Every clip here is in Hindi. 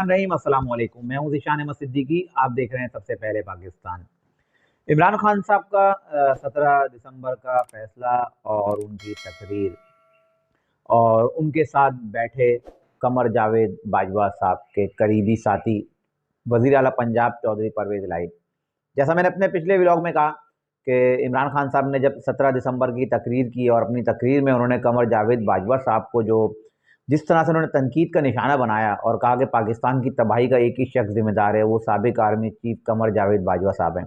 बिस्मिल्लाहिर्रहमानिर्रहीम। अस्सलाम वालेकुम। मैं हूं ज़ीशान अहमद सिद्दीकी। आप देख रहे हैं सबसे पहले पाकिस्तान। इमरान खान साहब का 17 दिसंबर का फैसला और उनकी तकरीर और उनके साथ बैठे कमर जावेद बाजवा साहब के करीबी साथी वज़ीर आला पंजाब चौधरी परवेज़ इलाही। जैसा मैंने अपने पिछले व्लॉग में कहा कि इमरान खान साहब ने जब 17 दिसंबर की तकरीर की और अपनी तकरीर में उन्होंने कमर जावेद बाजवा साहब को जो जिस तरह से उन्होंने तनकीद का निशाना बनाया और कहा कि पाकिस्तान की तबाही का एक ही शख्स जिम्मेदार है, वो साबिक आर्मी चीफ कमर जावेद बाजवा साहब हैं।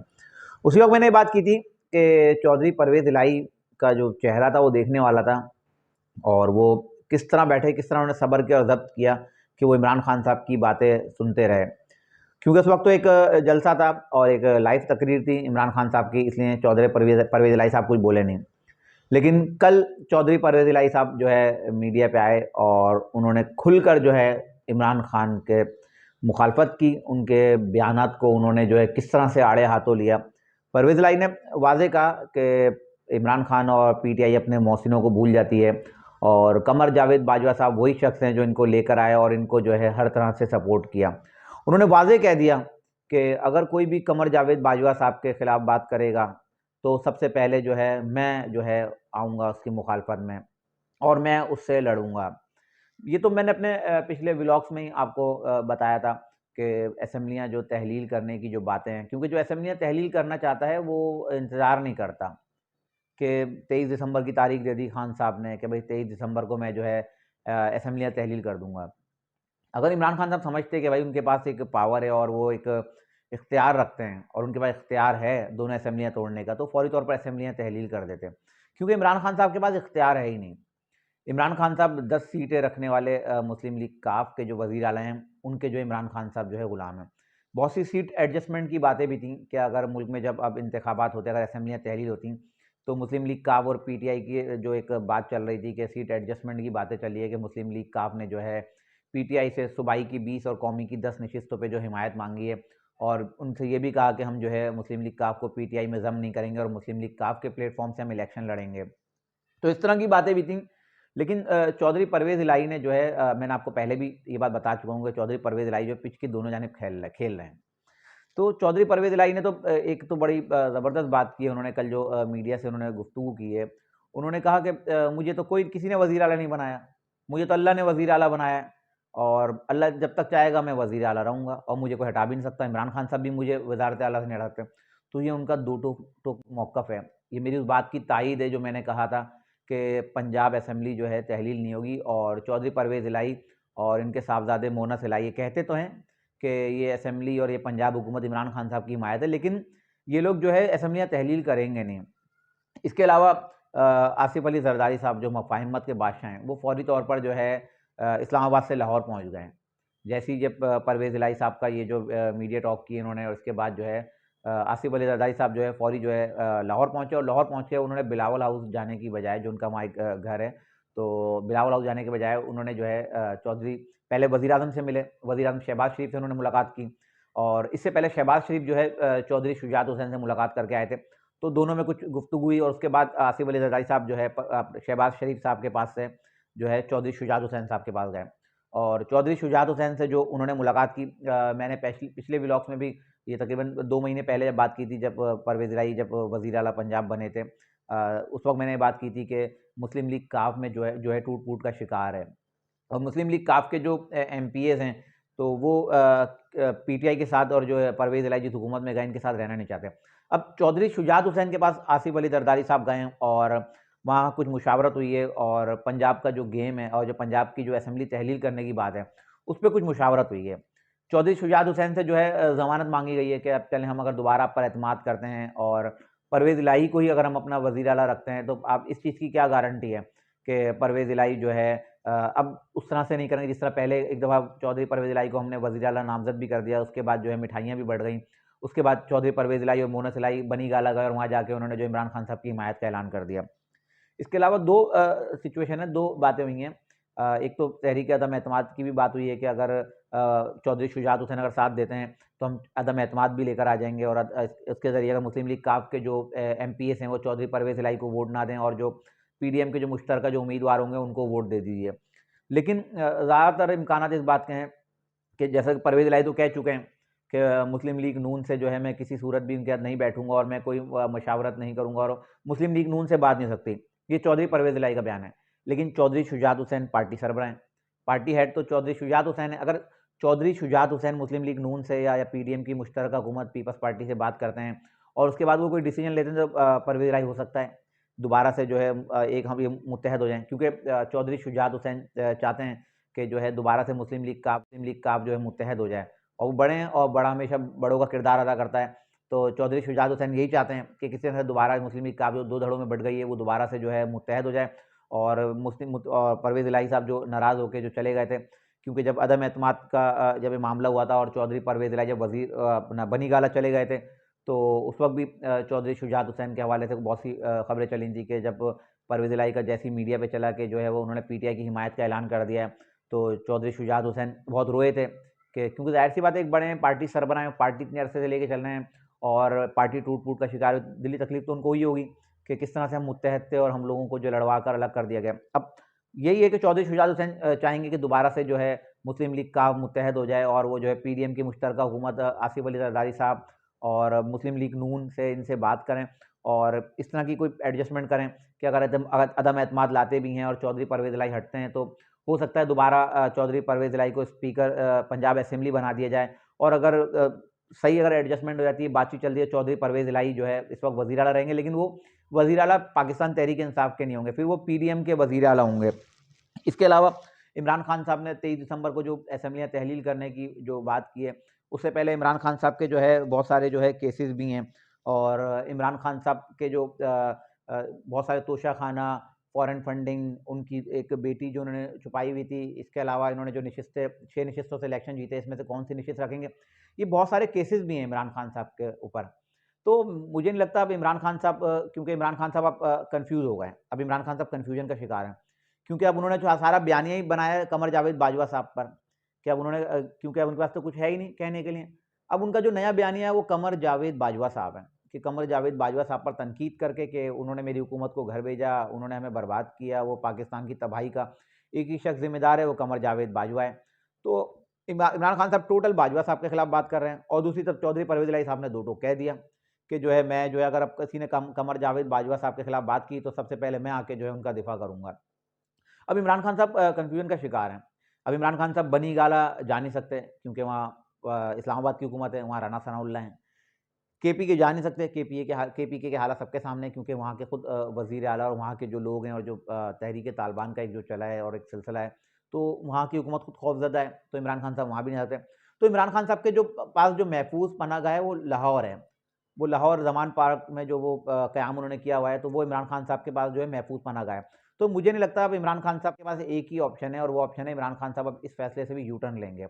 उसी वक्त मैंने ये बात की थी कि चौधरी परवेज़ इलाही का जो चेहरा था वो देखने वाला था और वो किस तरह बैठे, किस तरह उन्होंने सब्र किया और ज़ब्त किया कि वो इमरान खान साहब की बातें सुनते रहे। क्योंकि उस वक्त तो एक जलसा था और एक लाइव तकरीर थी इमरान खान साहब की, इसलिए चौधरी परवेज़ इलाही साहब कुछ बोले नहीं। लेकिन कल चौधरी परवेज़ इलाही साहब जो है मीडिया पे आए और उन्होंने खुलकर जो है इमरान खान के मुखालफत की, उनके बयानात को उन्होंने जो है किस तरह से आड़े हाथों लिया। परवेज़ इलाही ने वाज़ेह कहा कि इमरान खान और पीटीआई अपने मोहसिनों को भूल जाती है और कमर जावेद बाजवा साहब वही शख्स हैं जो इनको लेकर आए और इनको जो है हर तरह से सपोर्ट किया। उन्होंने वाज़ेह कह दिया कि अगर कोई भी कमर जावेद बाजवा साहब के खिलाफ बात करेगा तो सबसे पहले जो है मैं जो है आऊँगा उसकी मुखालफत में और मैं उससे लड़ूंगा। ये तो मैंने अपने पिछले व्लॉग्स में ही आपको बताया था कि असेंबलियाँ जो तहलील करने की जो बातें हैं, क्योंकि जो असेंबलियाँ तहलील करना चाहता है वो इंतज़ार नहीं करता कि 23 दिसंबर की तारीख दे दी खान साहब ने कि भाई 23 दिसंबर को मैं जो है असेंबलियाँ तहलील कर दूंगा। अगर इमरान खान साहब समझते कि भाई उनके पास एक पावर है और वो एक इख्तियार रखते हैं और उनके पास इख्तियार है दोनों असेंबलियाँ तोड़ने का, तो फौरी तौर पर असेंबलियाँ तहलील कर देते। क्योंकि इमरान खान साहब के पास इख्तियार है ही नहीं। इमरान खान साहब 10 सीटें रखने वाले मुस्लिम लीग काफ के जो वज़ीर आला हैं, उनके जो इमरान खान साहब जो है गुलाम हैं। बहुत सी सीट एडजस्टमेंट की बातें भी थी कि अगर मुल्क में जब अब इंतखाबात होते, अगर असेंबलियाँ तहलील होती, तो मुस्लिम लीग काफ और पीटीआई की जो एक बात चल रही थी कि सीट एडजस्टमेंट की बातें चली है कि मुस्लिम लीग काफ ने जो है पीटीआई से सूबाई की 20 और कौमी की 10 नशिस्तों पे जो हिमायत मांगी है और उनसे ये भी कहा कि हम जो है मुस्लिम लीग काफ को पीटीआई में ज़म नहीं करेंगे और मुस्लिम लीग काफ के प्लेटफॉर्म से हम इलेक्शन लड़ेंगे। तो इस तरह की बातें भी थी। लेकिन चौधरी परवेज़ इलाही ने जो है मैंने आपको पहले भी ये बात बता चुका हूँ कि चौधरी परवेज़ इलाही जो पिच की दोनों जानिब खेल रहे हैं। तो चौधरी परवेज़ इलाही ने तो एक तो बड़ी ज़बरदस्त बात की है उन्होंने कल जो मीडिया से उन्होंने गुफ्तगू की है। उन्होंने कहा कि मुझे तो कोई किसी ने वज़ीर आला नहीं बनाया, मुझे तो अल्लाह ने वज़ीर आला बनाया है और अल्लाह जब तक चाहेगा मैं वज़ीर आला रहूँगा और मुझे कोई हटा भी नहीं सकता। इमरान खान साहब भी मुझे वज़ारत आला से नहीं हटाते। तो ये उनका दो टोक मौक़िफ़ है। ये मेरी उस बात की तायीद है जो मैंने कहा था कि पंजाब असेंबली जो है तहलील नहीं होगी और चौधरी परवेज़ इलाही और इनके साहबज़ादे मोनस इलाही ये कहते तो हैं कि ये असेंबली और ये पंजाब हुकूमत इमरान खान साहब की हिमायत है, लेकिन ये लोग जो है असेंबलियाँ तहलील करेंगे नहीं। इसके अलावा आसिफ अली जरदारी साहब जो मफ़ाहिमत के बादशाह हैं, वो फ़ौरी तौर पर जो है इस्लामाबाद से लाहौर पहुँच गए हैं। जैसे ही जब परवेज़ इलाही साहब का ये जो मीडिया टॉक की इन्होंने और उसके बाद जो है आसिफ अली जरदारी साहब जो है फ़ौरी जो है लाहौर पहुँचे और लाहौर पहुँच के उन्होंने बिलावल हाउस जाने की बजाय, जो उनका वहाँ एक घर है, तो बिलावल हाउस जाने के बजाय उन्होंने जो है चौधरी पहले वज़ीर-ए-आज़म से मिले, वज़ीर-ए-आज़म शहबाज शरीफ से उन्होंने मुलाकात की और इससे पहले शहबाज शरीफ जो है चौधरी शुजात हुसैन से मुलाकात करके आए थे। तो दोनों में कुछ गुफ्तगू हुई और उसके बाद आसिफ अली जरदारी साहब जो है शहबाज शरीफ साहब के पास से जो है चौधरी शुजात हुसैन साहब के पास गए और चौधरी शुजात हुसैन से जो उन्होंने मुलाकात की, मैंने पिछले व्लॉग्स में भी ये तकरीबन 2 महीने पहले जब बात की थी, जब परवेज़ इलाही जब वज़ीर आला पंजाब बने थे, उस वक्त मैंने बात की थी कि मुस्लिम लीग काफ में जो है टूट-फूट का शिकार है और मुस्लिम लीग काफ के जो एमपीएज़ हैं, तो वो पीटीआई के साथ और जो है परवेज़ इलाही जिस हुकूमत में गए, इनके साथ रहना नहीं चाहते। अब चौधरी शुजात हुसैन के पास आसिफ अली जरदारी साहब गए हैं और वहाँ कुछ मुशावरत हुई है और पंजाब का जो गेम है और जो पंजाब की जो असेंबली तहलील करने की बात है, उस पे कुछ मुशावरत हुई है। चौधरी शुजात हुसैन से जो है ज़मानत माँगी गई है कि अब चलें हम अगर दोबारा आप पर एतमाद करते हैं और परवेज़ इलाही को ही अगर हम अपना वज़ीर आला रखते हैं, तो आप इस चीज़ की क्या गारंटी है कि परवेज़ इलाही जो है अब उस तरह से नहीं करेंगे जिस तरह पहले एक दफ़ा चौधरी परवेज़ इलाही को हमने वज़ीर आला नामज़द भी कर दिया, उसके बाद जो है मिठाइयाँ भी बढ़ गईं। उसके बाद चौधरी परवेज़ इलाही और मोनस इलाही बनी गाला गए और वहाँ जाके उन्होंने जो इमरान खान साहब की हिमायत का ऐलान कर दिया। इसके अलावा 2 सिचुएशन है, 2 बातें हुई हैं। एक तो तहरीक अदम एतमाद की भी बात हुई है कि अगर चौधरी शुजात हुसैन अगर साथ देते हैं, तो हम अदम एतमाद भी लेकर आ जाएँगे और इसके ज़रिए अगर मुस्लिम लीग काफ के जो एमपीएस हैं, वो चौधरी परवेज़ इलाही को वोट ना दें और जो पीडीएम के जो मुश्तरका जो उम्मीदवार होंगे, उनको वोट दे दीजिए। लेकिन ज़्यादातर इम्कानात इस बात के हैं कि जैसा कि परवेज़ इलाही तो कह चुके हैं कि मुस्लिम लीग नून से जो है मैं किसी सूरत भी उनके साथ नहीं बैठूँगा और मैं कोई मशावरत नहीं करूँगा और मुस्लिम लीग नून से बात नहीं हो सकती। ये चौधरी परवेज़ इलाही का बयान है। लेकिन चौधरी शुजात हुसैन पार्टी सरबराह हैं, पार्टी हेड तो चौधरी शुजात हुसैन है। अगर चौधरी शुजात हुसैन मुस्लिम लीग नून से या पीडीएम की मुश्तरका हुकूमत पीपल्स पार्टी से बात करते हैं और उसके बाद वो कोई डिसीजन लेते हैं, तो परवेज़ इलाही हो सकता है दोबारा से जो है एक हम ये मुत्तहद हो जाएँ, क्योंकि चौधरी शुजात हुसैन चाहते हैं कि जो है दोबारा से मुस्लिम लीग का जो है मुत्तहद हो जाए, और वो बड़े हैं और बड़ा हमेशा बड़ों का किरदार अदा करता है। तो चौधरी शुजात हुसैन यही चाहते हैं कि किसी तरह से दोबारा मुस्लिम लीग जो 2 धड़ों में बँट गई है, वो दोबारा से जो है मुत्तहद हो जाए और परवेज़ इलाही साहब जो नाराज़ होके जो चले गए थे, क्योंकि जब अदम एतमाद का जब ये मामला हुआ था और चौधरी परवेज़ इलाही जब वज़ीर अपना बनीगाला चले गए थे, तो उस वक़्त भी चौधरी शुजात हुसैन के हवाले से बहुत सी खबरें चली थी कि जब परवेज़ इलाही का जैसे ही मीडिया पे चला कि जो है वो उन्होंने पीटीआई की हिमायत का ऐलान कर दिया है, तो चौधरी शुजात हुसैन बहुत रोए थे कि क्योंकि ज़ाहिर-सी बात है एक बड़े हैं, पार्टी सरबराह हैं, पार्टी इतने अरसे से लेके चल रहे हैं और पार्टी टूट-फूट का शिकार है। दिली तकलीफ़ तो उनको ही होगी कि किस तरह से हम मुत्तहद थे और हम लोगों को जो लड़वा कर अलग कर दिया गया। अब यही है कि चौधरी शुजात हुसैन चाहेंगे कि दोबारा से जो है मुस्लिम लीग का मुत्तहद हो जाए और वो जो है पीडीएम की मुश्तरका हुकूमत आसिफ अली जरदारी साहब और मुस्लिम लीग नून से इनसे बात करें और इस तरह की कोई एडजस्टमेंट करें कि अगर अदम एतमाद लाते भी हैं और चौधरी परवेज़ इलाही हटते हैं, तो हो सकता है दोबारा चौधरी परवेज़ इलाही को स्पीकर पंजाब असेंबली बना दिया जाए और अगर सही अगर एडजस्टमेंट हो जाती है, बातचीत चल रही है, चौधरी परवेज़ इलाही जो है इस वक़्त वज़ीर आला रहेंगे, लेकिन वो वज़ीर आला पाकिस्तान तहरीक-ए-इंसाफ के नहीं होंगे, फिर वो पीडीएम के वज़ीर आला होंगे। इसके अलावा इमरान खान साहब ने 23 दिसंबर को जो असेंबलियाँ तहलील करने की जो बात की है, उससे पहले इमरान खान साहब के जो है बहुत सारे जो है केसेस भी हैं और इमरान खान साहब के जो बहुत सारे तोशाखाना, फॉरेन फंडिंग, उनकी एक बेटी जो उन्होंने छुपाई हुई थी, इसके अलावा इन्होंने जो निशिस्तें 6 निशिस्तों से इलेक्शन जीते, इसमें से कौन-सी निशिस्त रखेंगे, ये बहुत सारे केसेस भी हैं इमरान खान साहब के ऊपर। तो मुझे नहीं लगता अब इमरान खान साहब क्योंकि इमरान खान साहब अब कन्फ्यूज़ हो गए हैं, अब इमरान खान साहब कन्फ्यूजन का शिकार हैं। क्योंकि अब उन्होंने जो सारा बयानिया ही बनाया है कमर जावेद बाजवा साहब पर, कि अब उन्होंने क्योंकि अब उनके पास तो कुछ है ही नहीं कहने के लिए। अब उनका जो नया बयानिया है वो कमर जावेद बाजवा साहब हैं, कि कमर जावेद बाजवा साहब पर तनकीद करके कि उन्होंने मेरी हुकूमत को घर भेजा, उन्होंने हमें बर्बाद किया, वो पाकिस्तान की तबाही का एक ही शख्स ज़िम्मेदार है, वो कमर जावेद बाजवा है। तो इमरान खान साहब टोटल बाजवा साहब के खिलाफ बात कर रहे हैं और दूसरी तरफ चौधरी परवेज़ इलाही साहब ने दो टोक कह दिया कि जो है मैं जो है अगर अब किसी ने कमर जावेद बाजवा साहब के खिलाफ बात की तो सबसे पहले मैं आके जो है उनका दिफा करूँगा। अब इमरान खान साहब कन्फ्यूजन का शिकार हैं। अब इमरान खान साहब बनीगाला जा नहीं सकते क्योंकि वहाँ इस्लामाबाद की हुकूमत है, वहाँ राना सनाउल्लाह हैं। केपीके जा नहीं सकते, केपीके के हालात सबके सामने हैं क्योंकि वहाँ के खुद वज़ीर आला और वहाँ के जो लोग हैं और जो तहरीक तालिबान का एक जो चला है और एक सिलसिला है, तो वहाँ की हुकूमत खुद खौफ़ज़दा है, तो इमरान खान साहब वहाँ भी नहीं जा सकते। तो इमरान खान साहब के जो पास जो महफूज़ पनाहगाह है वो लाहौर है। वो लाहौर ज़मान पार्क में जो वो क़याम उन्होंने किया हुआ है, तो वो इमरान खान साहब के पास जो है महफूज़ पनाहगाह है। तो मुझे नहीं लगता अब इमरान खान साहब के पास एक ही ऑप्शन है और वो ऑप्शन है इमरान खान साहब अब इस फैसले से भी यू टर्न लेंगे।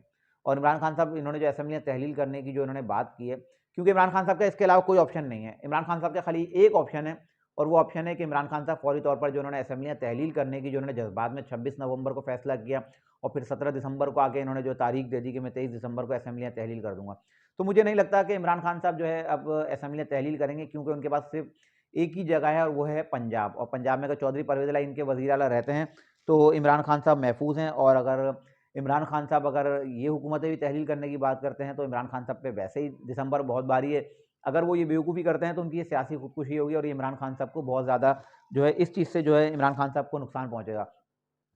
और इमरान खान साहब इन्होंने जो असेंबलियाँ तहलील करने की जो इन्होंने बात की है, क्योंकि इमरान खान साहब का इसके अलावा कोई ऑप्शन नहीं है। इमरान खान साहब का खाली एक ऑप्शन है और वो ऑप्शन है कि इमरान खान साहब फौरी तौर पर जो उन्होंने असेंबलियाँ तहलील करने की जो उन्होंने जज़्बात में 26 नवंबर को फैसला किया और फिर 17 दिसंबर को आके इन्होंने जो तारीख दे दी कि मैं 23 दिसंबर को असेंबलियाँ तहलील कर दूँगा। तो मुझे नहीं लगता कि इमरान खान साहब जो है अब असेंबलियाँ तहलील करेंगे क्योंकि उनके पास सिर्फ़ एक ही जगह है और वो है पंजाब और पंजाब में अगर चौधरी परवेज़ इलाही इनके वज़ीर आला रहते हैं, तो इमरान खान साहब महफूज़ हैं और अगर इमरान खान साहब अगर ये हुकूमतें भी तहलील करने की बात करते हैं, तो इमरान खान साहब पे वैसे ही दिसंबर बहुत भारी है। अगर वो ये बेवकूफ़ी करते हैं, तो उनकी ये सियासी खुदकुशी होगी और ये इमरान खान साहब को बहुत ज़्यादा जो है इस चीज़ से जो है इमरान खान साहब को नुकसान पहुँचेगा।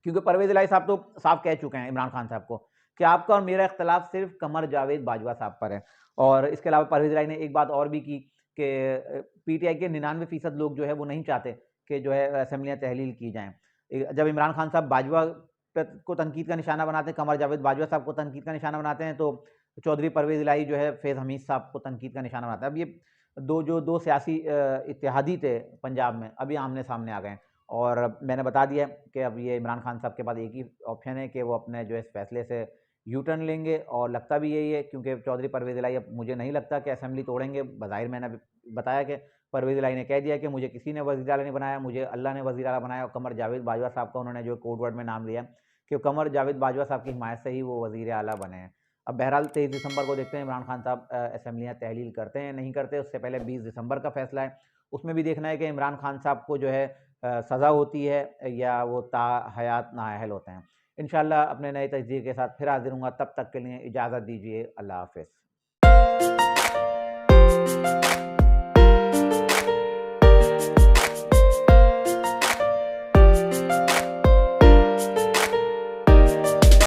क्योंकि परवेज़ इलाही साहब तो साफ कह चुके हैं इमरान खान साहब को कि आपका और मेरा इख्तिलाफ सिर्फ़ कमर जावेद बाजवा साहब पर है। और इसके अलावा परवेज़ इलाही ने एक बात और भी की कि पीटीआई के 99% लोग जो है वो नहीं चाहते कि जो है असेंबलियाँ तहलील की जाएँ। जब इमरान खान साहब बाजवा को तनकीद का निशाना बनाते हैं, कमर जावेद बाजवा साहब को तनकीद का निशाना बनाते हैं, तो चौधरी परवेज़ इलाही जो है फैज़ हमीद साहब को तनकीद का निशाना बनाता है। अब ये दो सियासी इत्तेहादी थे पंजाब में, अब ये आमने-सामने आ गए हैं। और मैंने बता दिया है कि अब ये इमरान खान साहब के पास एक ही ऑप्शन है कि वो अपने जो है इस फैसले से यू टर्न लेंगे और लगता भी यही है क्योंकि चौधरी परवेज़ इलाही अब मुझे नहीं लगता कि असेंबली तोड़ेंगे। बज़ाहिर मैंने अभी बताया कि परवेज़ इलाही ने कह दिया कि मुझे किसी ने वज़ीर आला नहीं बनाया, मुझे अल्लाह ने वज़ीर आला बनाया और कमर जावेद बाजवा साहब का उन्होंने जो कोड वर्ड में नाम लिया कि कमर जावेद बाजवा साहब की हिमायत से ही वो वज़ीर आला बने हैं। अब बहरहाल 23 दिसंबर को देखते हैं इमरान खान साहब असेंबलियाँ तहलील करते हैं, नहीं करते। उससे पहले 20 दिसंबर का फैसला है, उसमें भी देखना है कि इमरान खान साहब को जो है सज़ा होती है या वो ता हयात नाअहल होते हैं। इंशाल्लाह अपने नए तजदीद के साथ फिर हाजिर हूँगा, तब तक के लिए इजाज़त दीजिए। अल्लाह हाफ़िज़।